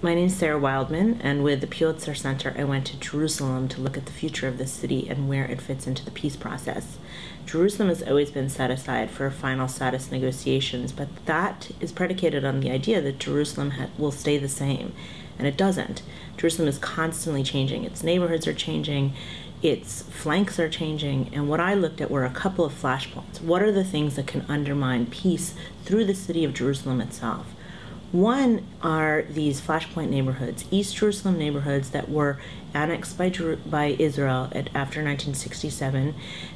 My name is Sarah Wildman, and with the Pulitzer Center, I went to Jerusalem to look at the future of the city and where it fits into the peace process. Jerusalem has always been set aside for final status negotiations, but that is predicated on the idea that Jerusalem will stay the same, and it doesn't. Jerusalem is constantly changing. Its neighborhoods are changing, its flanks are changing, and what I looked at were a couple of flashpoints. What are the things that can undermine peace through the city of Jerusalem itself? One are these flashpoint neighborhoods, East Jerusalem neighborhoods that were annexed by Israel after 1967,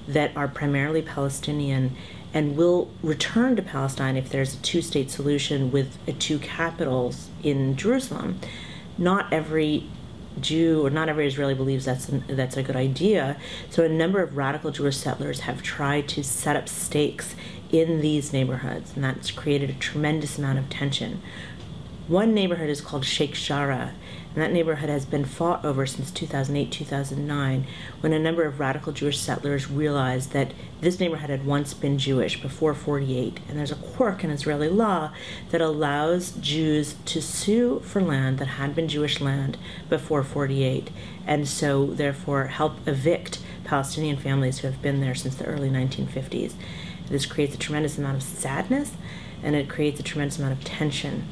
that are primarily Palestinian and will return to Palestine if there's a two-state solution with two capitals in Jerusalem. Not every Jew or not every Israeli believes that's a good idea. So a number of radical Jewish settlers have tried to set up stakes in these neighborhoods, and that's created a tremendous amount of tension. One neighborhood is called Sheik Jarrah, and that neighborhood has been fought over since 2008-2009, when a number of radical Jewish settlers realized that this neighborhood had once been Jewish before 48, and there's a quirk in Israeli law that allows Jews to sue for land that had been Jewish land before 48, and so therefore help evict Palestinian families who have been there since the early 1950s. This creates a tremendous amount of sadness, and it creates a tremendous amount of tension.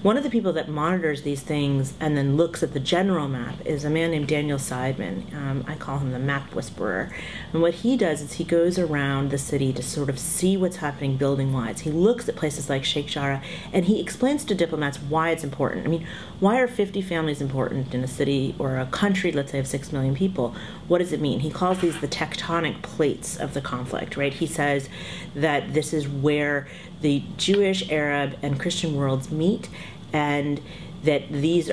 One of the people that monitors these things and then looks at the general map is a man named Daniel Seidman. I call him the map whisperer. And what he does is he goes around the city to sort of see what's happening building-wise. He looks at places like Sheik Jarrah, and he explains to diplomats why it's important. I mean, why are 50 families important in a city or a country, let's say, of 6 million people? What does it mean? He calls these the tectonic plates of the conflict, right? He says that this is where the Jewish, Arab, and Christian worlds meet, and that this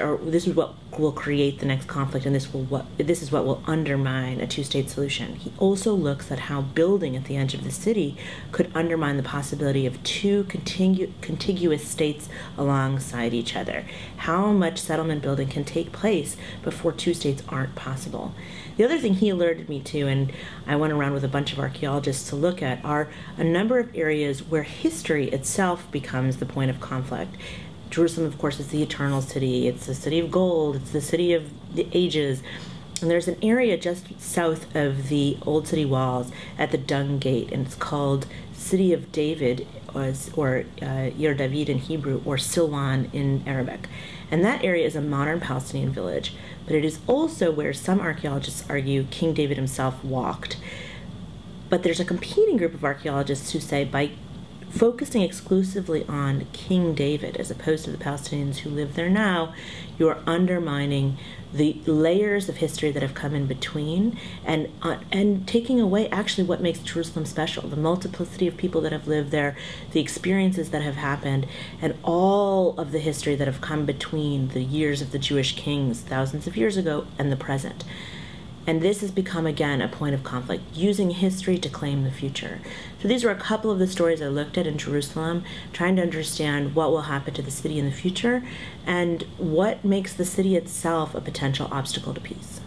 is what will create the next conflict, and this is what will undermine a two-state solution. He also looks at how building at the edge of the city could undermine the possibility of two contiguous states alongside each other. How much settlement building can take place before two states aren't possible? The other thing he alerted me to, and I went around with a bunch of archaeologists to look at, are a number of areas where history itself becomes the point of conflict. Jerusalem, of course, is the eternal city. It's the city of gold. It's the city of the ages. And there's an area just south of the old city walls at the Dung Gate, and it's called City of David, or Yer David in Hebrew, or Silwan in Arabic. And that area is a modern Palestinian village, but it is also where some archaeologists argue King David himself walked. But there's a competing group of archaeologists who say by focusing exclusively on King David as opposed to the Palestinians who live there now, you are undermining the layers of history that have come in between, and taking away actually what makes Jerusalem special, the multiplicity of people that have lived there, the experiences that have happened, and all of the history that have come between the years of the Jewish kings thousands of years ago and the present. And this has become, again, a point of conflict, using history to claim the future. So these were a couple of the stories I looked at in Jerusalem, trying to understand what will happen to the city in the future and what makes the city itself a potential obstacle to peace.